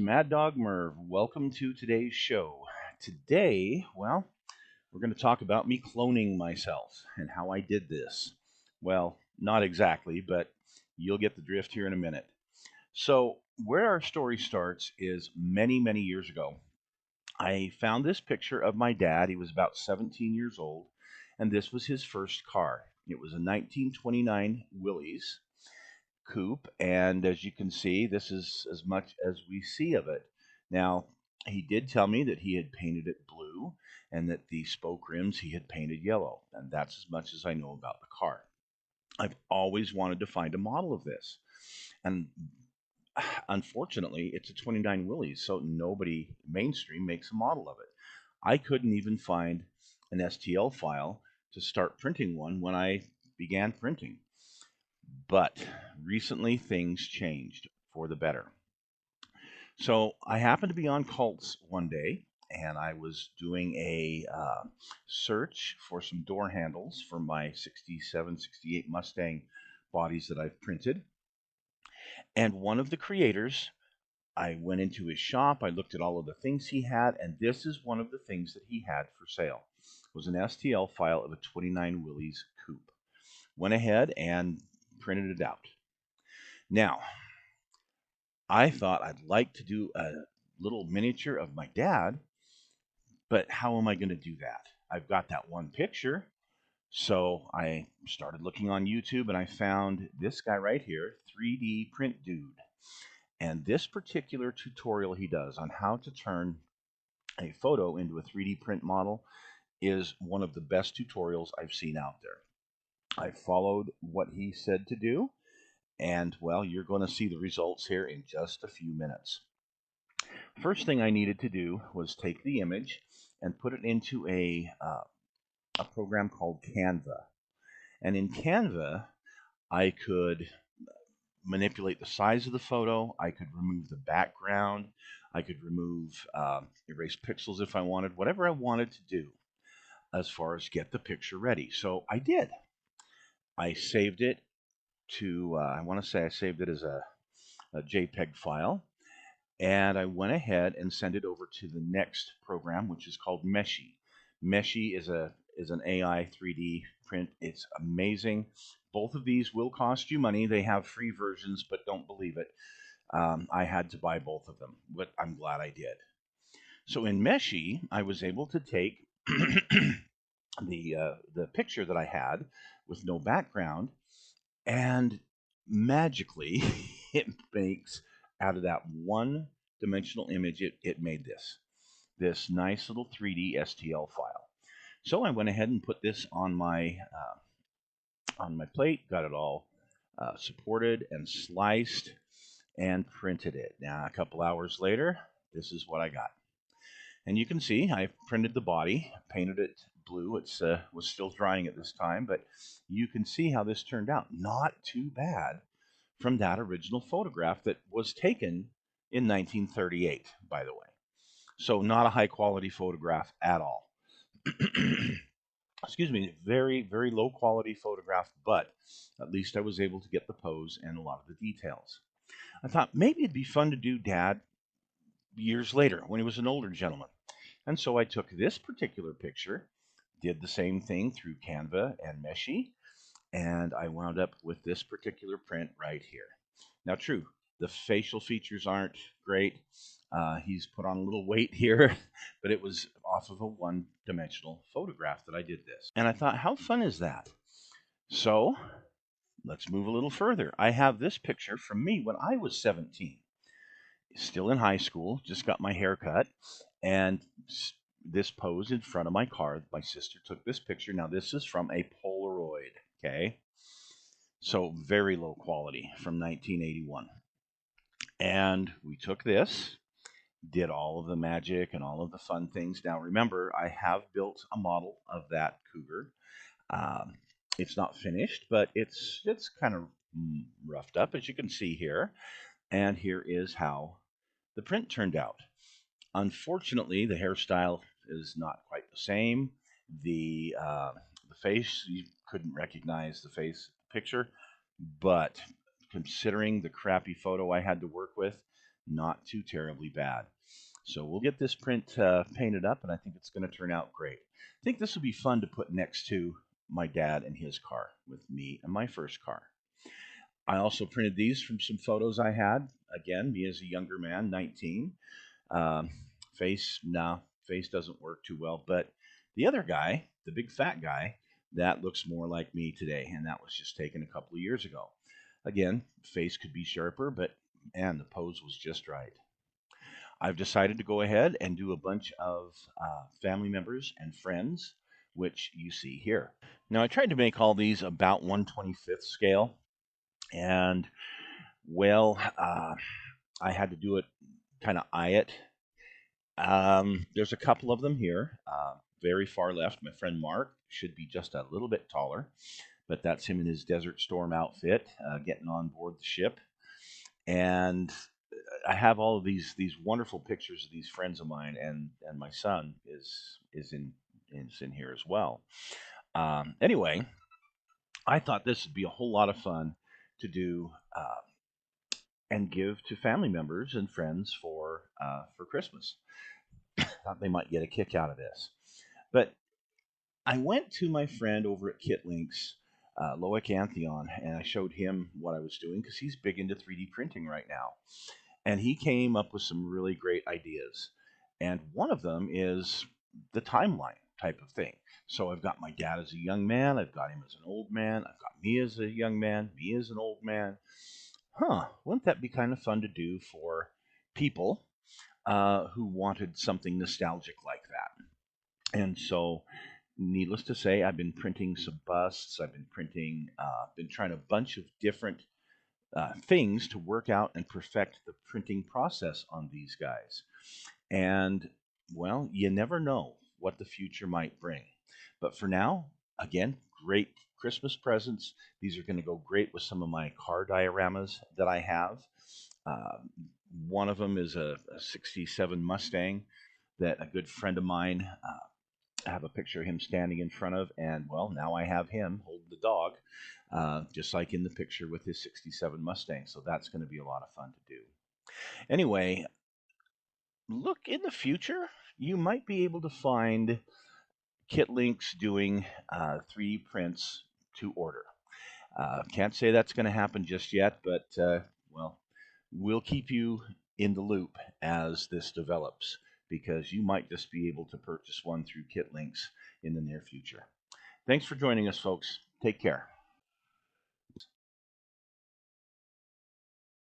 Mad Dog Merv. Welcome to today's show. Today, we're going to talk about me cloning myself and how I did this. Well, not exactly, but you'll get the drift here in a minute. So, where our story starts is many, many years ago. I found this picture of my dad. He was about 17 years old, and this was his first car. It was a 1929 Willys coupe, and as you can see, this is as much as we see of it. Now, he did tell me that he had painted it blue and that the spoke rims he had painted yellow, and that's as much as I know about the car. I've always wanted to find a model of this, and unfortunately, it's a 29 Willys, so nobody mainstream makes a model of it. I couldn't even find an STL file to start printing one when I began printing. But recently things changed for the better. So I happened to be on Cults one day, and I was doing a search for some door handles for my 67, 68 Mustang bodies that I've printed. And one of the creators, I went into his shop, I looked at all of the things he had, and this is one of the things that he had for sale. It was an STL file of a 29 Willys coupe. Went ahead and printed it out. Now, I thought I'd like to do a little miniature of my dad, but how am I going to do that? I've got that one picture. So I started looking on YouTube and I found this guy right here, 3D Print Dude. And this particular tutorial he does on how to turn a photo into a 3D print model is one of the best tutorials I've seen out there. I followed what he said to do, and well, you're going to see the results here in just a few minutes. First thing I needed to do was take the image and put it into a program called Canva. And in Canva, I could manipulate the size of the photo. I could remove the background. I could erase pixels if I wanted, whatever I wanted to do as far as get the picture ready. So I did. I saved it to, I want to say I saved it as a JPEG file. And I went ahead and sent it over to the next program, which is called Meshi. Meshi is an AI 3D print. It's amazing. Both of these will cost you money. They have free versions, but don't believe it. I had to buy both of them, but I'm glad I did. So in Meshi, I was able to take the picture that I had with no background, and magically, it makes out of that one dimensional image, it made this nice little 3D STL file. So I went ahead and put this on my plate, got it all supported and sliced, and printed it. Now a couple hours later, this is what I got. And you can see I printed the body, painted it blue. It was still drying at this time, but you can see how this turned out. Not too bad from that original photograph that was taken in 1938, by the way. So not a high quality photograph at all. Excuse me, very, very low quality photograph, but at least I was able to get the pose and a lot of the details. I thought maybe it'd be fun to do Dad years later when he was an older gentleman. And so I took this particular picture, did the same thing through Canva and Meshi, and I wound up with this particular print right here. Now, true, the facial features aren't great. He's put on a little weight here, but it was off of a one-dimensional photograph that I did this. And I thought, how fun is that? So let's move a little further. I have this picture from me when I was 17, still in high school, just got my hair cut, and this pose in front of my car. My sister took this picture. Now, this is from a Polaroid, okay? So very low quality from 1981. And we took this, did all of the magic and all of the fun things. Now, remember, I have built a model of that Cougar. It's not finished, but it's kind of roughed up, as you can see here. And here is how the print turned out. Unfortunately, the hairstyle is not quite the same. The face, you couldn't recognize the face picture, but considering the crappy photo I had to work with, not too terribly bad. So we'll get this print painted up, and I think it's going to turn out great. I think this will be fun to put next to my dad and his car with me and my first car. I also printed these from some photos I had. Again, me as a younger man, 19. Um, face doesn't work too well. But the other guy, the big fat guy, that looks more like me today, and that was just taken a couple of years ago. Again, face could be sharper, but and the pose was just right. I've decided to go ahead and do a bunch of family members and friends, which you see here. Now, I tried to make all these about 1/25th scale, and well, I had to do it kind of eye it. There's a couple of them here. Very far left, my friend Mark should be just a little bit taller, but that's him in his Desert Storm outfit, getting on board the ship. And I have all of these wonderful pictures of these friends of mine, and my son is in here as well. Anyway, I thought this would be a whole lot of fun to do and give to family members and friends for Christmas. Thought they might get a kick out of this. But I went to my friend over at KitLinks, Loic Antheon, and I showed him what I was doing because he's big into 3D printing right now. And he came up with some really great ideas. And one of them is the timeline type of thing. So I've got my dad as a young man, I've got him as an old man, I've got me as a young man, me as an old man. Wouldn't that be kind of fun to do for people who wanted something nostalgic like that? And so, needless to say, I've been printing some busts. I've been been trying a bunch of different things to work out and perfect the printing process on these guys. And, well, you never know what the future might bring. But for now, again, great Christmas presents. These are going to go great with some of my car dioramas that I have. Uh, One of them is a 67 Mustang that a good friend of mine, I have a picture of him standing in front of, and well, now I have him holding the dog, just like in the picture with his 67 Mustang. So that's going to be a lot of fun to do. Anyway, look in the future, you might be able to find KitLinks doing 3D prints to order. Can't say that's going to happen just yet, but well, we'll keep you in the loop as this develops because you might just be able to purchase one through KitLinks in the near future. Thanks for joining us, folks. Take care.